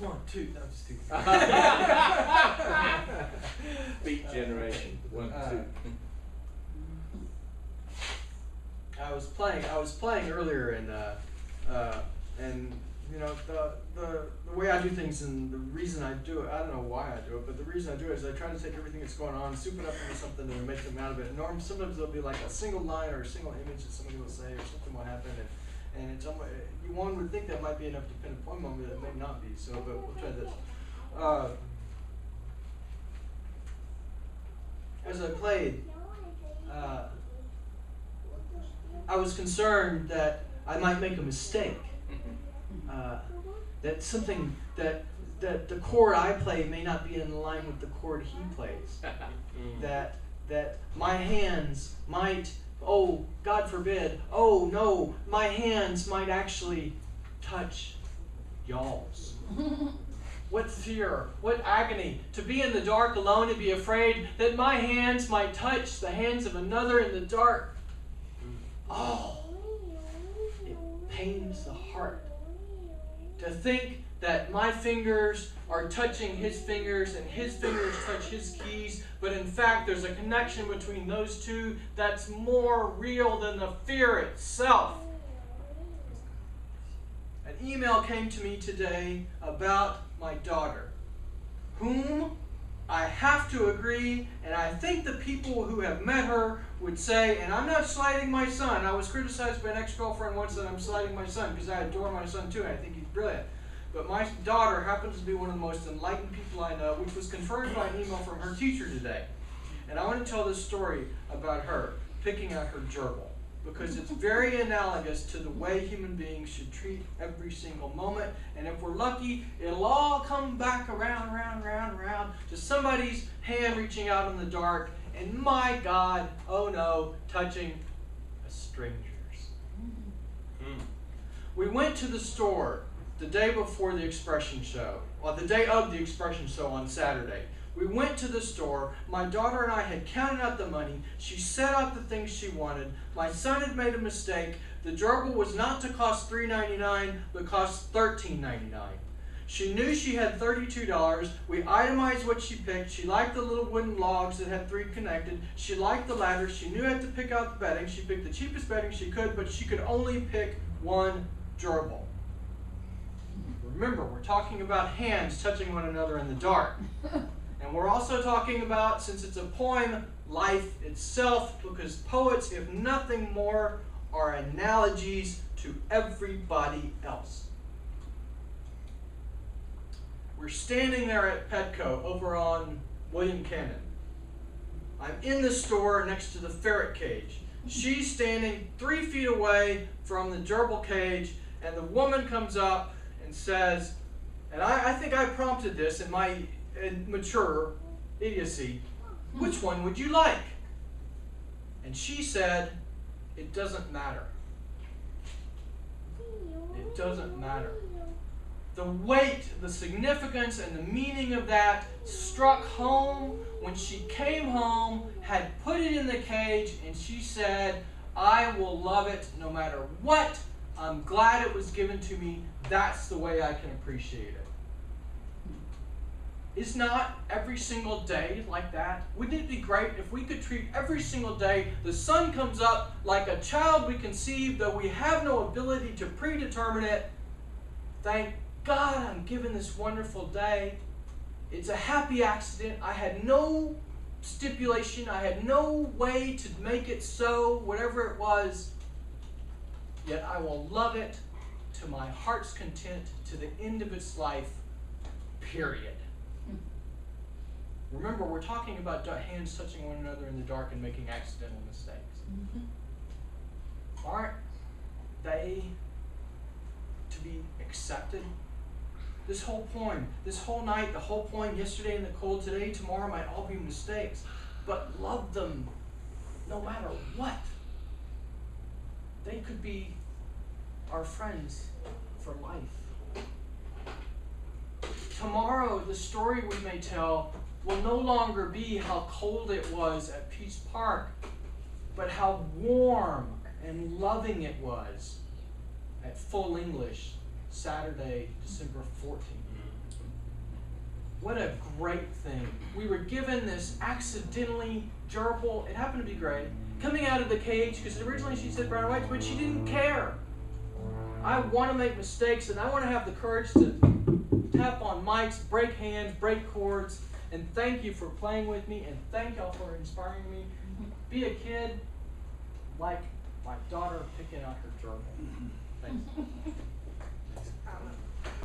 1, 2. No, just 2. Beat generation. 1, 2. I was playing earlier, and you know, the way I do things, and the reason I do it, I don't know why I do it, but the reason I do it is I try to take everything that's going on, soup it up into something, and make something out of it. And sometimes there'll be like a single line or a single image that somebody will say, or something will happen, and it's one would think that might be enough to pin a poem on, but it may not be. So, but we'll try this. As I played, I was concerned that I might make a mistake. That something that the chord I play may not be in line with the chord he plays. that my hands might, oh God forbid, oh no, my hands might actually touch y'all's. What fear, what agony, to be in the dark alone and be afraid that my hands might touch the hands of another in the dark. Oh, it pains the heart to think that my fingers are touching his fingers and his fingers touch his keys, but in fact there's a connection between those two that's more real than the fear itself. An email came to me today about my daughter, whom I have to agree, and I think the people who have met her would say, and I'm not slighting my son. I was criticized by an ex-girlfriend once that I'm slighting my son because I adore my son too, and I think he's brilliant. But my daughter happens to be one of the most enlightened people I know, which was confirmed by an email from her teacher today. And I want to tell this story about her picking out her gerbil, because it's very analogous to the way human beings should treat every single moment. And if we're lucky, it'll all come back around to somebody's hand reaching out in the dark, and my God, oh no, touching a stranger's. We went to the store the day before the expression show, or the day of the expression show on Saturday. We went to the store. My daughter and I had counted out the money. She set out the things she wanted. My son had made a mistake. The gerbil was not to cost $3.99, but cost $13.99. She knew she had $32. We itemized what she picked. She liked the little wooden logs that had 3 connected. She liked the ladder. She knew how to pick out the bedding. She picked the cheapest bedding she could, but she could only pick one gerbil. Remember, we're talking about hands touching one another in the dark. And we're also talking about, since it's a poem, life itself, because poets, if nothing more, are analogies to everybody else. We're standing there at Petco over on William Cannon. I'm in the store next to the ferret cage. She's standing 3 feet away from the gerbil cage, and the woman comes up and says, and I think I prompted this in my mature idiocy, which one would you like? And she said, it doesn't matter. It doesn't matter. The weight, the significance, and the meaning of that struck home when she came home, had put it in the cage, and she said, I will love it no matter what. I'm glad it was given to me. That's the way I can appreciate it. Is not every single day like that? Wouldn't it be great if we could treat every single day, the sun comes up like a child we conceived, though we have no ability to predetermine it. Thank God I'm given this wonderful day. It's a happy accident. I had no stipulation. I had no way to make it so, whatever it was. Yet I will love it to my heart's content to the end of its life, period. Remember, we're talking about hands touching one another in the dark and making accidental mistakes. Aren't they to be accepted? This whole poem, this whole night, the whole poem, yesterday in the cold, today, tomorrow, might all be mistakes. But love them no matter what. They could be our friends for life. Tomorrow, the story we may tell will no longer be how cold it was at Peach Park, but how warm and loving it was at Full English, Saturday, December 14th. What a great thing. We were given this accidentally gerbil, it happened to be gray, coming out of the cage, because originally she said brown and white, but she didn't care. I want to make mistakes, and I want to have the courage to tap on mics, break hands, break chords, and thank you for playing with me, and thank y'all for inspiring me. Be a kid like my daughter picking out her gerbil. Thanks.